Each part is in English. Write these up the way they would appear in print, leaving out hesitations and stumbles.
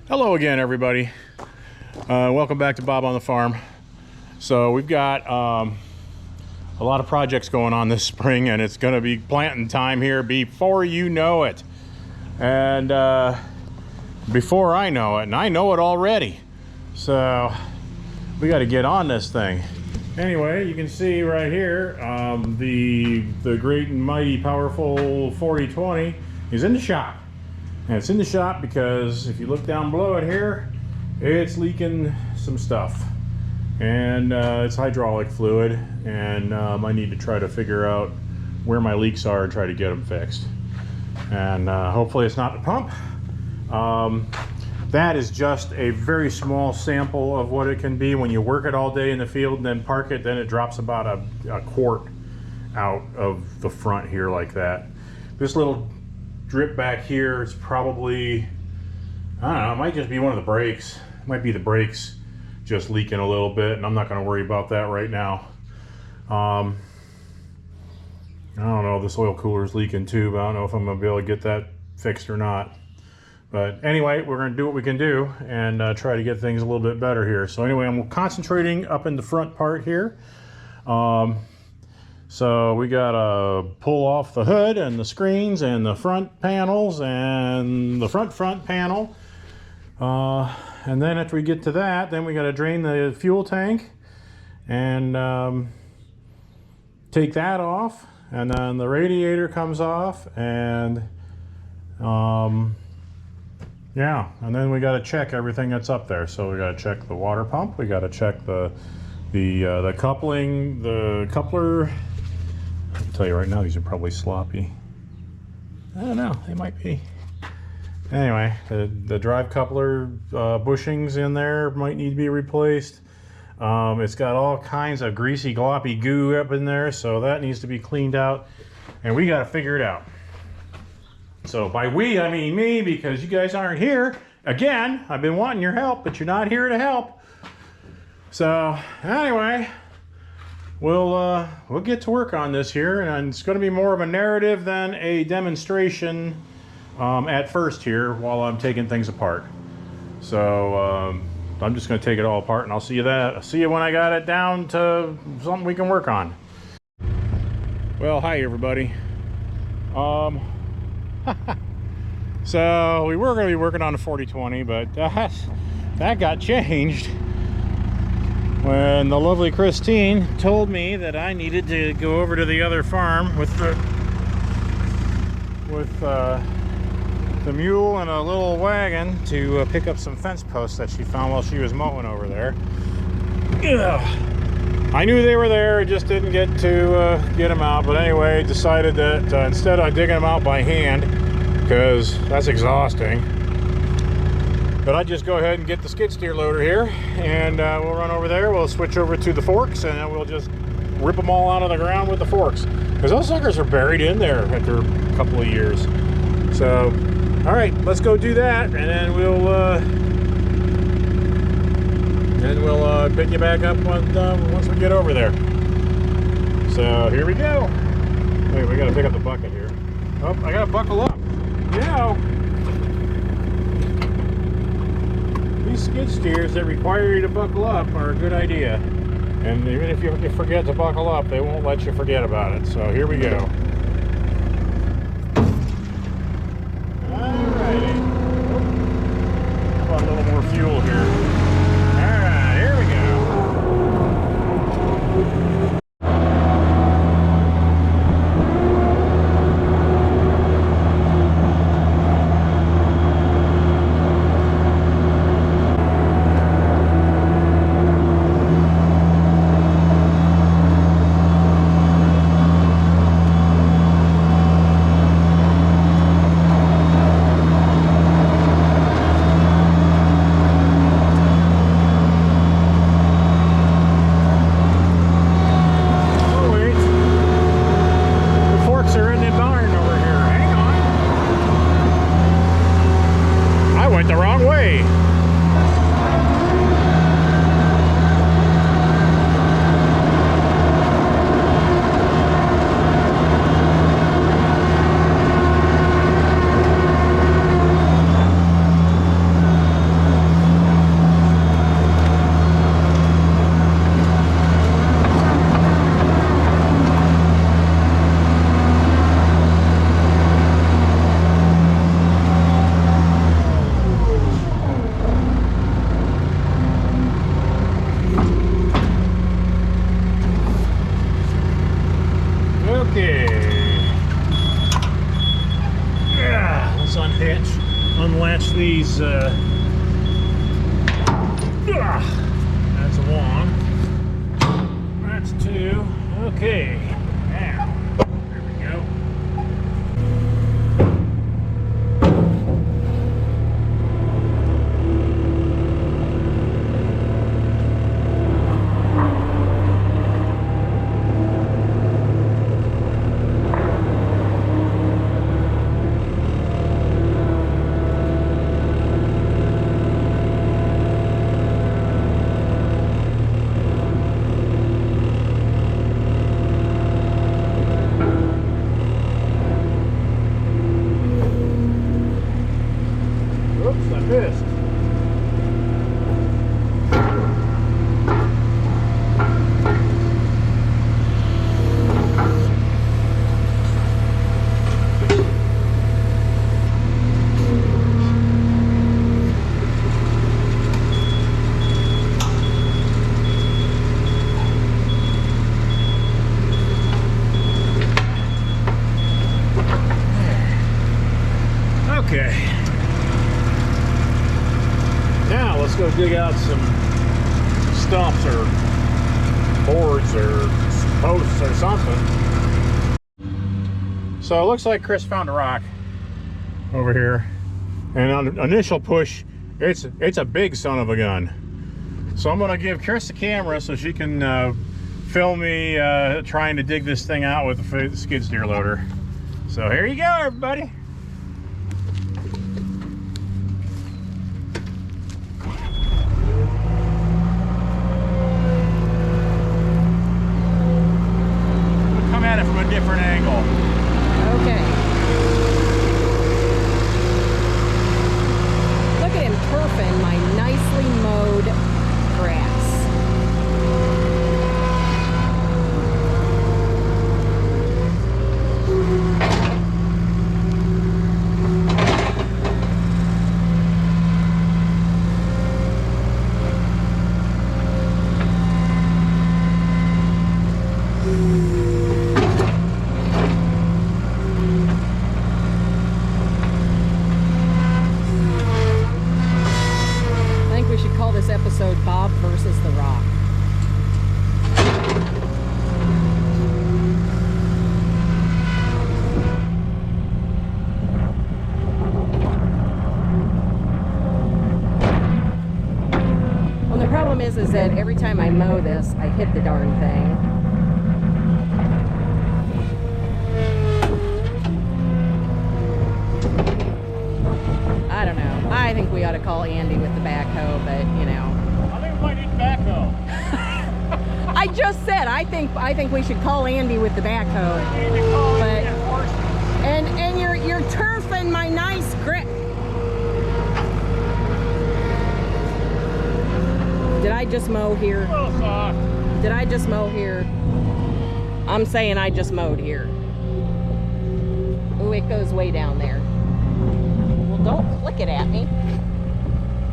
Hello again, everybody. Welcome back to Bob on the Farm. So we've got a lot of projects going on this spring, and it's going to be planting time here before you know it. And before I know it, and I know it already. So we got to get on this thing. Anyway, you can see right here, the great and mighty powerful 4020 is in the shop. And it's in the shop because if you look down below it here, it's leaking some stuff. And it's hydraulic fluid, and I need to try to figure out where my leaks are and try to get them fixed. And hopefully it's not the pump. That is just a very small sample of what it can be. When you work it all day in the field and then park it, then it drops about a quart out of the front here like that. This little drip back here is probably, I don't know, it might just be one of the brakes. It might be the brakes just leaking a little bit, and I'm not going to worry about that right now. I don't know, this oil cooler is leaking too, but I don't know if I'm going to be able to get that fixed or not. But anyway, we're going to do what we can do and try to get things a little bit better here. So anyway, I'm concentrating up in the front part here. So we got to pull off the hood and the screens and the front panels and the front panel. And then after we get to that, then we got to drain the fuel tank and take that off. And then the radiator comes off, and yeah, and then we got to check everything that's up there. So we got to check the water pump. We got to check the coupling, the coupler. I can tell you right now, these are probably sloppy. I don't know, they might be. Anyway, the drive coupler bushings in there might need to be replaced. It's got all kinds of greasy, gloppy goo up in there, so that needs to be cleaned out, and we got to figure it out. So by we, I mean me, because you guys aren't here. Again, I've been wanting your help, but you're not here to help. So anyway, we'll get to work on this here, and it's going to be more of a narrative than a demonstration at first here while I'm taking things apart. So I'm just going to take it all apart, and I'll see you when I got it down to something we can work on. Well, hi everybody. So we were going to be working on the 4020, but that got changed when the lovely Christine told me that I needed to go over to the other farm with the mule and a little wagon to pick up some fence posts that she found while she was mowing over there. Ugh. I knew they were there, just didn't get to get them out. But anyway, decided that instead of digging them out by hand, because that's exhausting, but I'd just go ahead and get the skid steer loader here, and we'll run over there, we'll switch over to the forks, and then we'll just rip them all out of the ground with the forks, because those suckers are buried in there after a couple of years. So all right, let's go do that, and then we'll pick you back up once we get over there. So here we go. Wait, we gotta pick up the bucket here. Oh, I gotta buckle up. You know, these skid steers that require you to buckle up are a good idea. And even if you forget to buckle up, they won't let you forget about it. So here we go. Alrighty. How about a little more fuel here? Alright, here we go. these. That's a 1. That's 2. Okay. Now, there we go. Oops, I missed. Okay. Now let's go dig out some stumps or boards or posts or something. So it looks like Chris found a rock over here, and on initial push, it's a big son of a gun. So I'm gonna give Chris the camera so she can film me trying to dig this thing out with the skid steer loader. So here you go, everybody. From a different angle. Okay. Look at him turfing my nicely mowed grass. Episode Bob versus the Rock. Well, the problem is that every time I mow this, I hit the darn thing. I don't know. I think we ought to call Andy with the backhoe, but you know. I think we might need the backhoe. I just said I think we should call Andy with the backhoe. But and you're turfing my nice grip. Did I just mow here? Did I just mow here? I'm saying I just mowed here. Oh, it goes way down there. Well, don't flick it at me.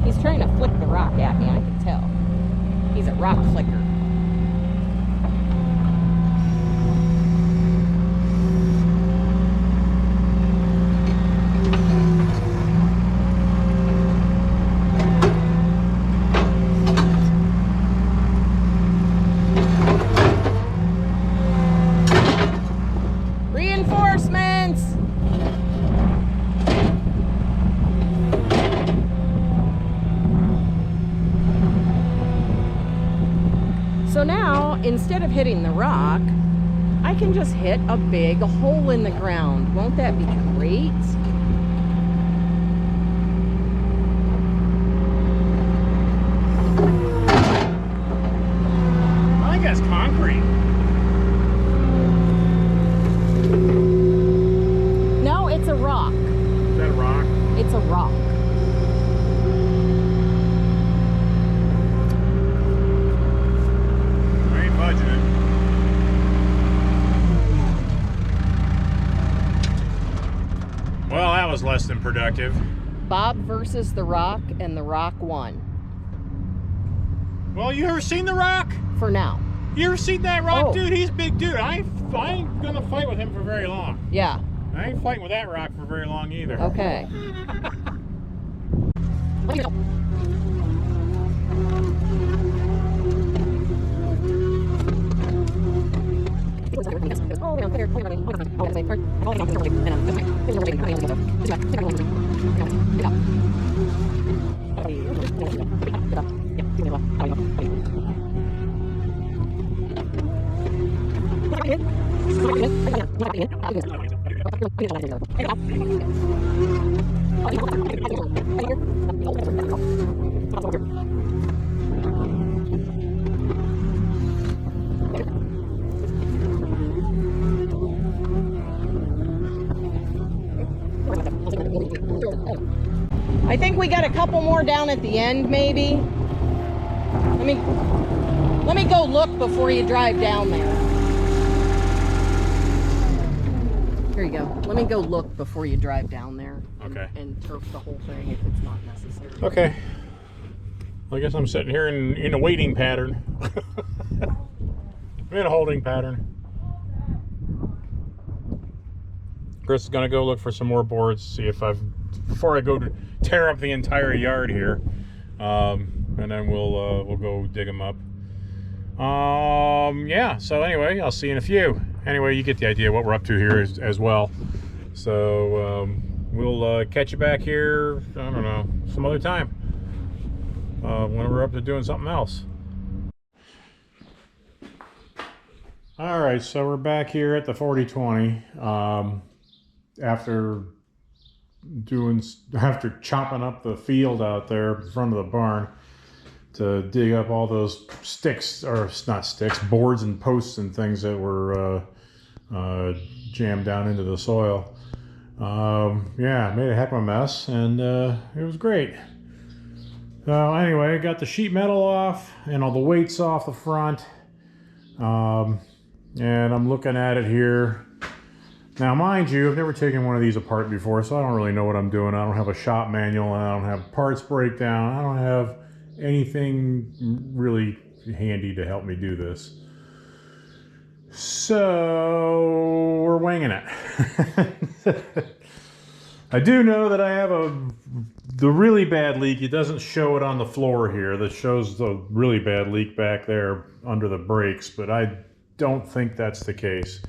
He's trying to flick the rock at me, I can tell. He's a rock flicker. Reinforcements! So now, instead of hitting the rock, I can just hit a big hole in the ground. Won't that be great? I think that's concrete. No, it's a rock. Is that a rock? It's a rock. Well, that was less than productive. Bob versus the Rock, and the Rock won. Well, you ever seen the Rock? For now. You ever seen that Rock, Oh. dude? He's a big dude. I ain't gonna fight with him for very long. Yeah. I ain't fighting with that Rock for very long either. Okay. I think we got a couple more down at the end, maybe. Let me go look before you drive down there. Here you go. Let me go look before you drive down there. Okay. And turf the whole thing if it's not necessary. Okay. Well, I guess I'm sitting here in a waiting pattern. In a holding pattern. Chris is gonna go look for some more boards, see if before I go to tear up the entire yard here, and then we'll go dig them up. Yeah. So anyway, I'll see you in a few. Anyway, you get the idea what we're up to here as well. So we'll catch you back here. I don't know, some other time when we're up to doing something else. All right, so we're back here at the 4020. After chopping up the field out there in front of the barn to dig up all those sticks, or not sticks, boards and posts and things that were jammed down into the soil. Yeah, made a heck of a mess, and it was great. So anyway, I got the sheet metal off and all the weights off the front, and I'm looking at it here. Now, mind you, I've never taken one of these apart before, so I don't really know what I'm doing. I don't have a shop manual, and I don't have parts breakdown. I don't have anything really handy to help me do this. So, we're winging it. I do know that I have the really bad leak. It doesn't show it on the floor here. That shows the really bad leak back there under the brakes, but I don't think that's the case.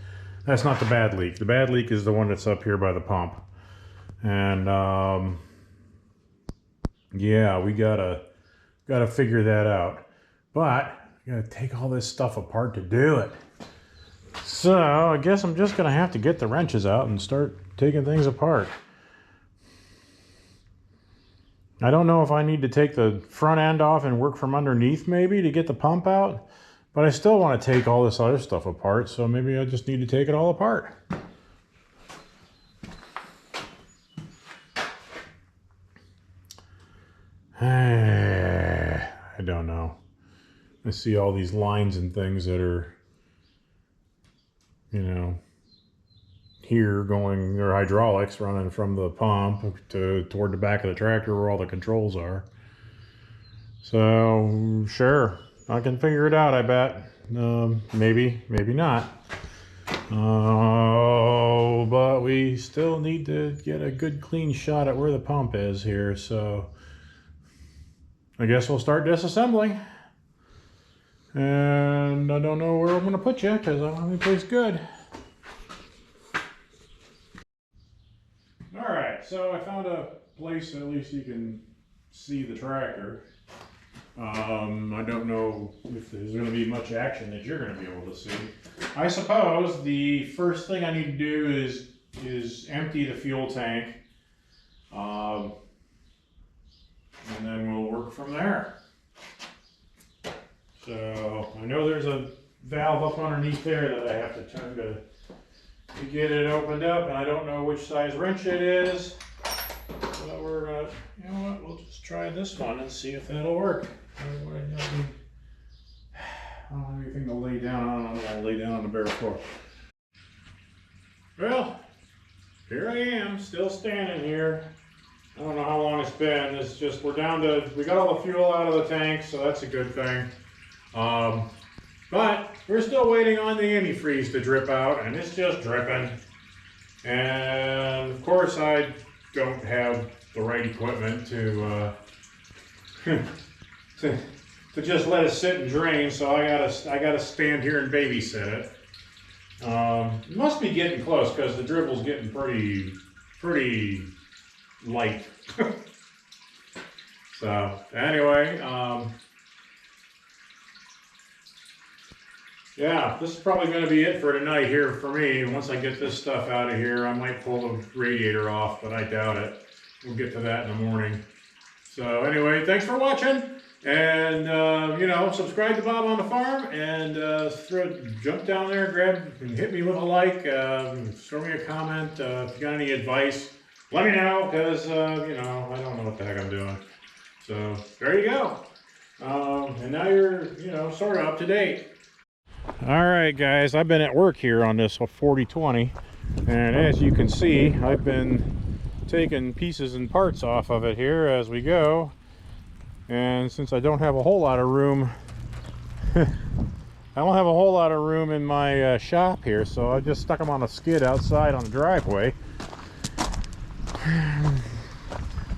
That's not the bad leak. The bad leak is the one that's up here by the pump. And yeah, we gotta figure that out. But I gotta take all this stuff apart to do it. So I guess I'm just gonna have to get the wrenches out and start taking things apart. I don't know if I need to take the front end off and work from underneath maybe to get the pump out. But I still want to take all this other stuff apart, so maybe I just need to take it all apart. I don't know. I see all these lines and things that are, you know, here going, they're hydraulics running from the pump toward the back of the tractor where all the controls are. So, sure. I can figure it out, I bet. Maybe, maybe not. Oh, but we still need to get a good clean shot at where the pump is here, so I guess we'll start disassembling. And I don't know where I'm going to put you because I don't have any place good. Alright, so I found a place that at least you can see the tractor. I don't know if there's going to be much action that you're going to be able to see. I suppose the first thing I need to do is empty the fuel tank, and then we'll work from there. So I know there's a valve up underneath there that I have to turn to get it opened up, and I don't know which size wrench it is. So we're gonna, you know what, we'll just try this one and see if that'll work. I don't have anything to lay down on. I'll lay down on the bare floor. Well, here I am, still standing here. I don't know how long it's been. It's just, we got all the fuel out of the tank, so that's a good thing. But we're still waiting on the antifreeze to drip out, and it's just dripping. And of course, I don't have the right equipment to to just let it sit and drain, so I gotta stand here and babysit it. It must be getting close because the dribble's getting pretty light. So anyway, yeah, this is probably going to be it for tonight here for me. Once I get this stuff out of here, I might pull the radiator off, but I doubt it. We'll get to that in the morning. So anyway, thanks for watching, and you know, subscribe to Bob on the Farm, and jump down there, grab and hit me with a like, throw me a comment. If you got any advice, let me know, because you know, I don't know what the heck I'm doing. So there you go, and now you're, you know, sort of up to date. All right, guys, I've been at work here on this 4020, and as you can see, I've been taking pieces and parts off of it here as we go. And since I don't have a whole lot of room I don't have a whole lot of room in my shop here, so I just stuck them on a skid outside on the driveway.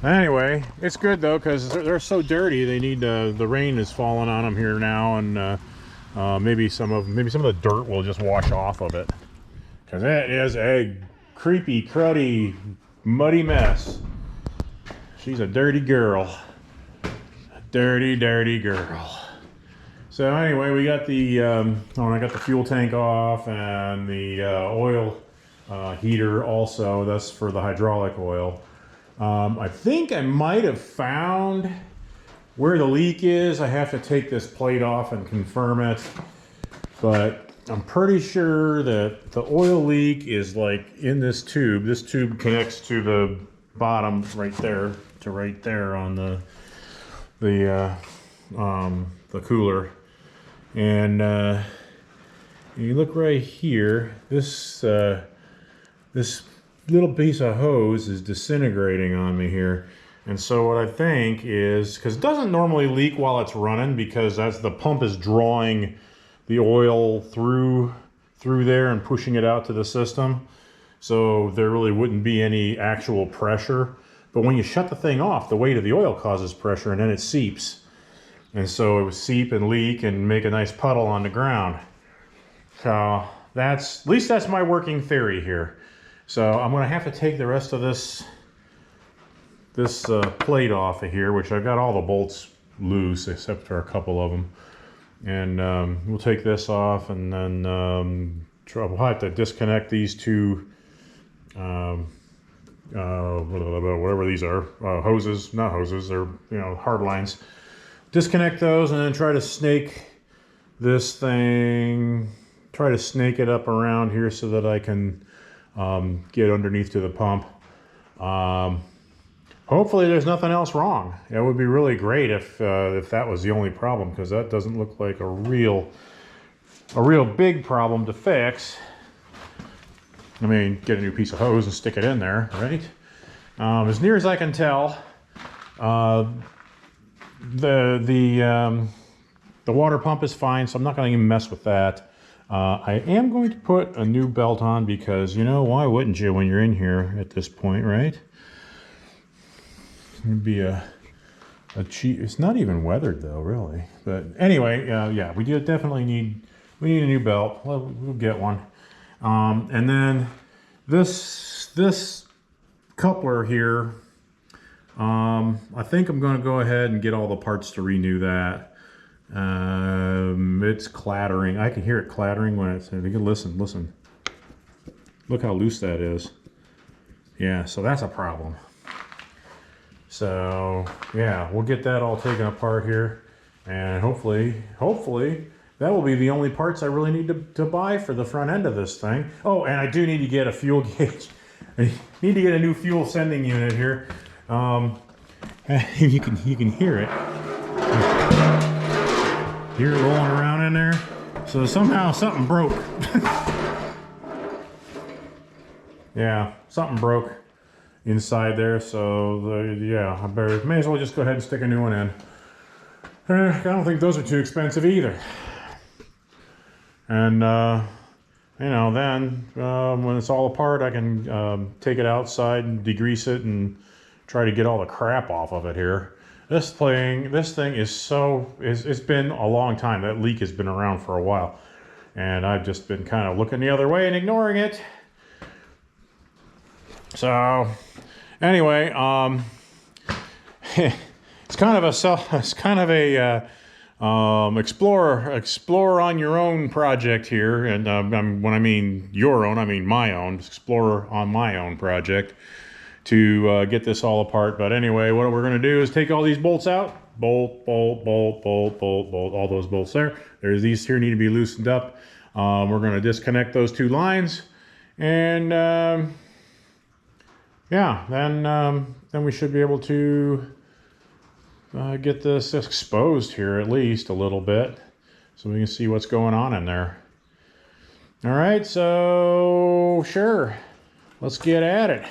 Anyway, it's good though, because they're so dirty. They need the rain is falling on them here now, and maybe some of the dirt will just wash off of it, because it is a creepy, cruddy, muddy mess. She's a dirty girl. Dirty girl. So anyway, we got the I got the fuel tank off, and the oil heater also. That's for the hydraulic oil. I think I might have found where the leak is. I have to take this plate off and confirm it, but I'm pretty sure that the oil leak is like in this tube. This tube connects to the bottom right there on the cooler, and you look right here. This little piece of hose is disintegrating on me here. And so what I think is, because it doesn't normally leak while it's running, because the pump is drawing the oil through there and pushing it out to the system, so there really wouldn't be any actual pressure. But when you shut the thing off, the weight of the oil causes pressure, and then it seeps, and so it would seep and leak and make a nice puddle on the ground. So at least that's my working theory here. So I'm going to have to take the rest of this plate off of here, which I've got all the bolts loose except for a couple of them, and we'll take this off, and then we'll have to disconnect these two whatever these are, hoses, not hoses, they're, you know, hard lines. Disconnect those, and then try to snake this thing, try to snake it up around here so that I can get underneath to the pump. Hopefully there's nothing else wrong. It would be really great if that was the only problem, because that doesn't look like a real big problem to fix. I mean, get a new piece of hose and stick it in there, right? As near as I can tell, the water pump is fine, so I'm not going to even mess with that. I am going to put a new belt on, because, you know, why wouldn't you when you're in here at this point, right? It'd be a cheap. It's not even weathered though, really. But anyway, yeah, we definitely need a new belt. We'll get one. And then this coupler here, I think I'm going to go ahead and get all the parts to renew that. It's clattering. I can hear it clattering when it's. You can listen. Look how loose that is. Yeah, so that's a problem. So yeah, we'll get that all taken apart here, and hopefully that will be the only parts I really need to buy for the front end of this thing. Oh, and I do need to get a fuel gauge. I need to get a new fuel sending unit here. You can hear it. Hear it rolling around in there. So somehow something broke. Yeah, something broke inside there, so yeah, I may as well just go ahead and stick a new one in. I don't think those are too expensive either. And you know, then when it's all apart, I can take it outside and degrease it and try to get all the crap off of it here. This thing is so, it's been a long time. That leak has been around for a while. And I've just been kind of looking the other way and ignoring it. So, anyway, it's kind of a explore on your own project here. And when I mean your own, I mean my own. Explore on my own project to get this all apart. But anyway, what we're going to do is take all these bolts out. Bolt, bolt, bolt, bolt, bolt, bolt. All those bolts there. There's these here need to be loosened up. We're going to disconnect those two lines, and yeah, then we should be able to get this exposed here at least a little bit, so we can see what's going on in there. All right, so sure, let's get at it.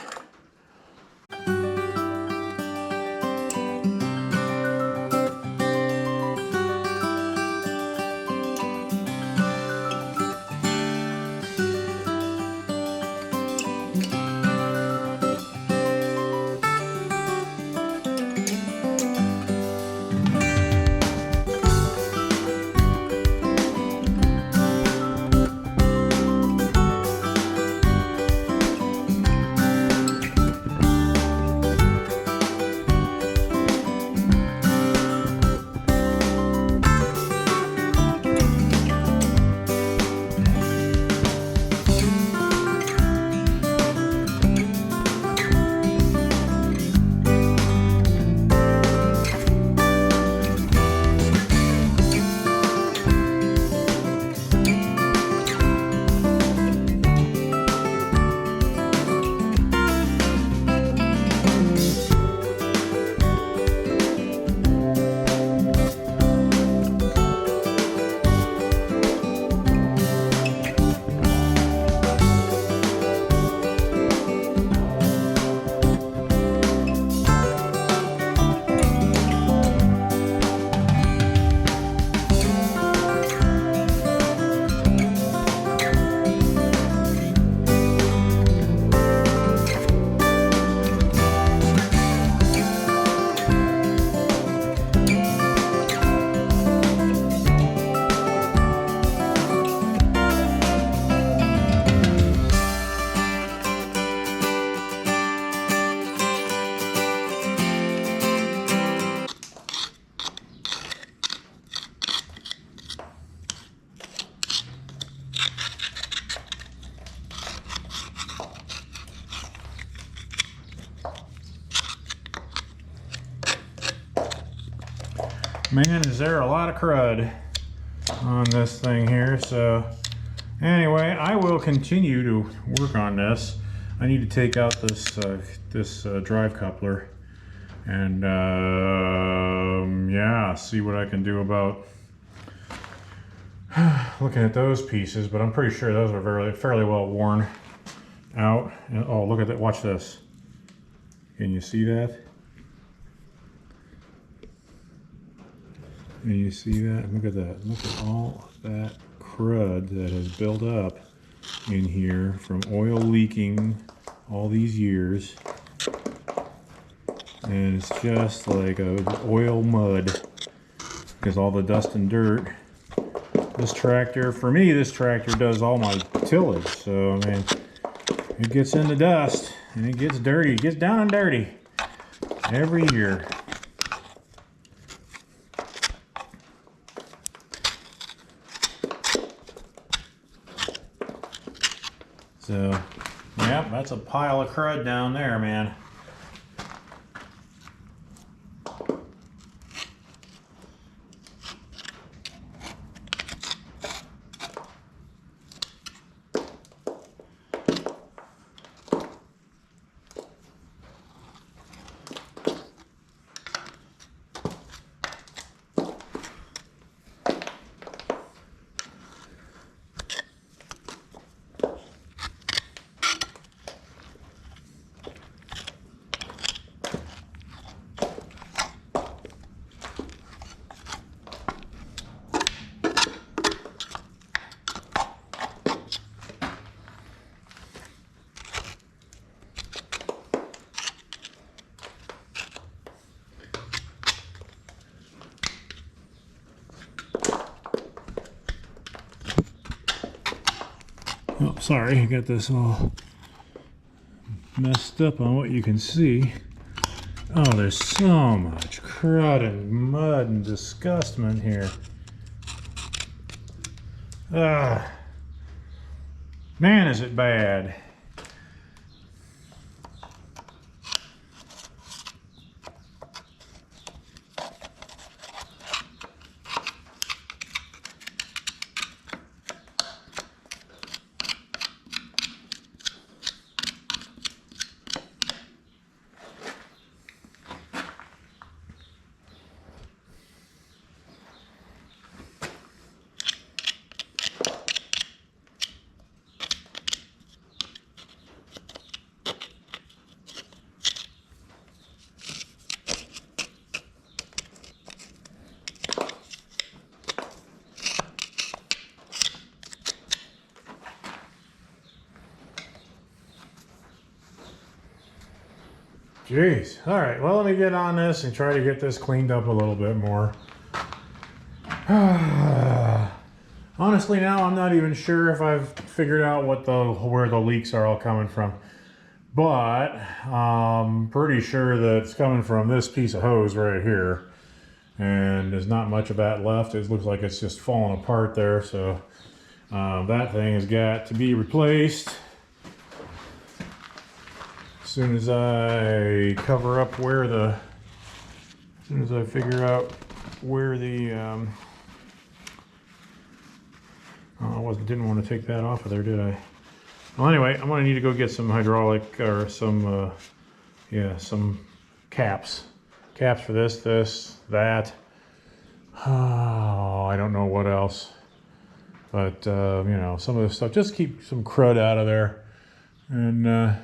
Man, is there a lot of crud on this thing here. So anyway, I will continue to work on this. I need to take out this drive coupler and yeah, see what I can do about looking at those pieces, but I'm pretty sure those are fairly well worn out. And, oh, look at that, watch this. Can you see that? Can you see that? Look at that. Look at all that crud that has built up in here from oil leaking all these years. And it's just like a oil mud because all the dust and dirt. This tractor, for me, this tractor does all my tillage. So, I mean, it gets in the dust and it gets dirty. It gets down and dirty every year. So, yeah, that's a pile of crud down there, man. sorry, I got this all messed up on what you can see. Oh, there's so much crud and mud and disgustment here. Ah, man, is it bad. Jeez. All right, well, let me get on this and try to get this cleaned up a little bit more. Honestly, now I'm not even sure if I've figured out where the leaks are all coming from. But I'm pretty sure that it's coming from this piece of hose right here. And there's not much of that left. It looks like it's just falling apart there. So that thing has got to be replaced. As soon as I cover up as soon as I figure out where the, didn't want to take that off of there, did I? Well, anyway, I'm going to need to go get some hydraulic, or some caps. Caps for this, that. Oh, I don't know what else. But, you know, some of this stuff, just keep some crud out of there. And,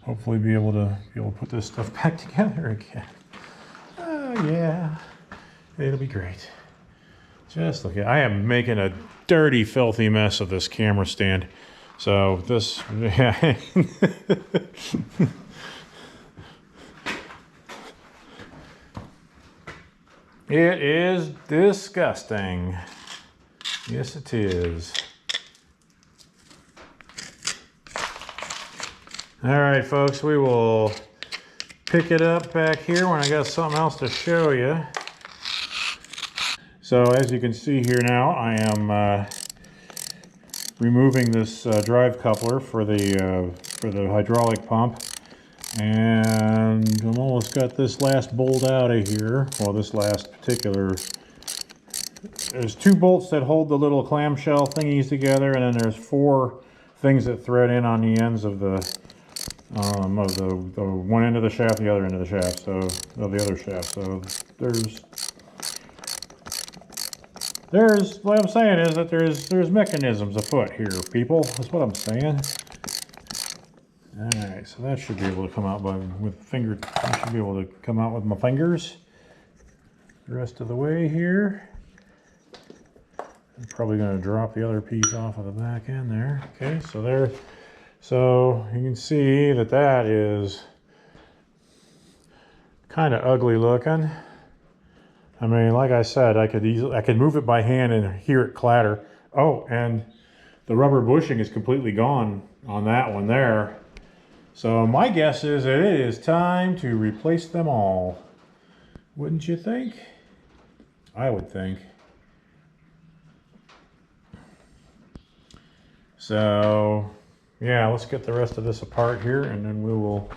hopefully be able to put this stuff back together again. Yeah, it'll be great. Just look at, I am making a dirty, filthy mess of this camera stand. So this, yeah. It is disgusting. Yes, it is. All right, folks, we will pick it up back here when I got something else to show you. So as you can see here now, I am removing this drive coupler for the hydraulic pump, and I'm almost got this last bolt out of here. Well, this last particular, there's 2 bolts that hold the little clamshell thingies together, and then there's 4 things that thread in on the ends of the one end of the shaft, the other end of the shaft, so of the other shaft. So there's what I'm saying is that there's mechanisms afoot here, people. That's what I'm saying. All right, so that should be able to come out with my fingers. The rest of the way here. I'm probably going to drop the other piece off of the back end there. Okay, so there. So you can see that is kind of ugly looking. I mean, like I said, I could move it by hand and hear it clatter. Oh, and the rubber bushing is completely gone on that one there. So my guess is that it is time to replace them all. Wouldn't you think? I would think. So yeah, let's get the rest of this apart here, and then we will,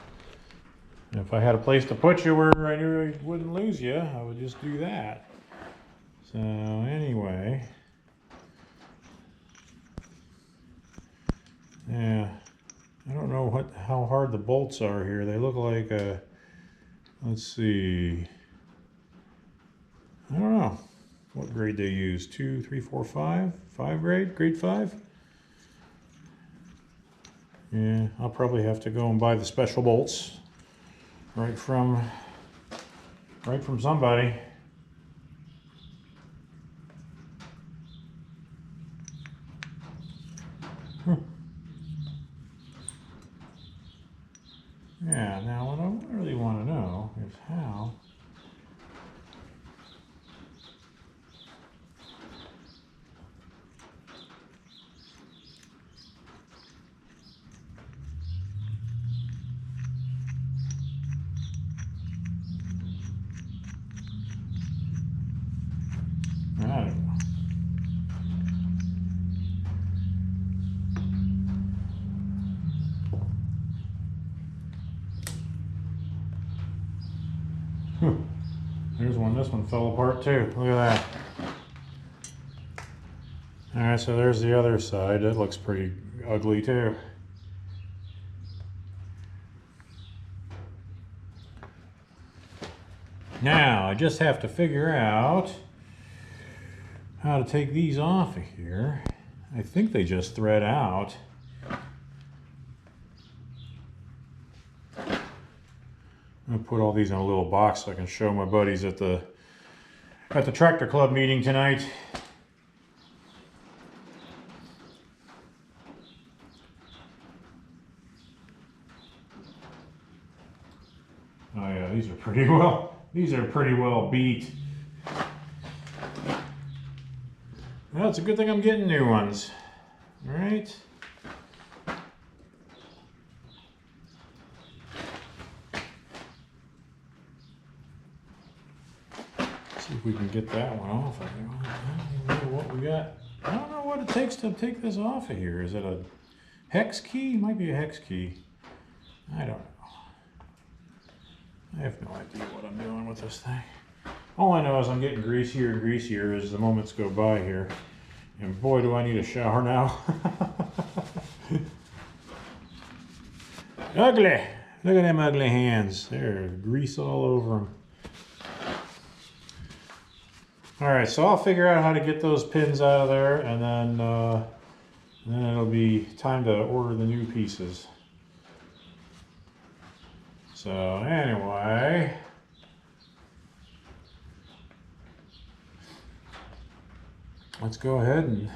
if I had a place to put you where I knew I wouldn't lose you, I would just do that. So anyway, yeah, I don't know how hard the bolts are here. They look like let's see, I don't know what grade they use. 2, 3, 4, 5 grade 5. Yeah, I'll probably have to go and buy the special bolts right from somebody. Yeah, now what I really want to know is how one fell apart too. Look at that. All right, so there's the other side. That looks pretty ugly too. Now, I just have to figure out how to take these off of here. I think they just thread out. I'm gonna put all these in a little box so I can show my buddies at the tractor club meeting tonight. Oh yeah, these are pretty well beat. Well, it's a good thing I'm getting new ones. All right. See if we can get that one off. I don't know what we got. I don't know what it takes to take this off of here. Is it a hex key? It might be a hex key. I don't know. I have no idea what I'm doing with this thing. All I know is I'm getting greasier and greasier as the moments go by here. And boy, do I need a shower now. Ugly. Look at them ugly hands. There's grease all over them. All right, so I'll figure out how to get those pins out of there, and then it'll be time to order the new pieces. So anyway, let's go ahead and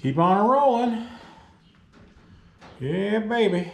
keep on rolling. Yeah, baby.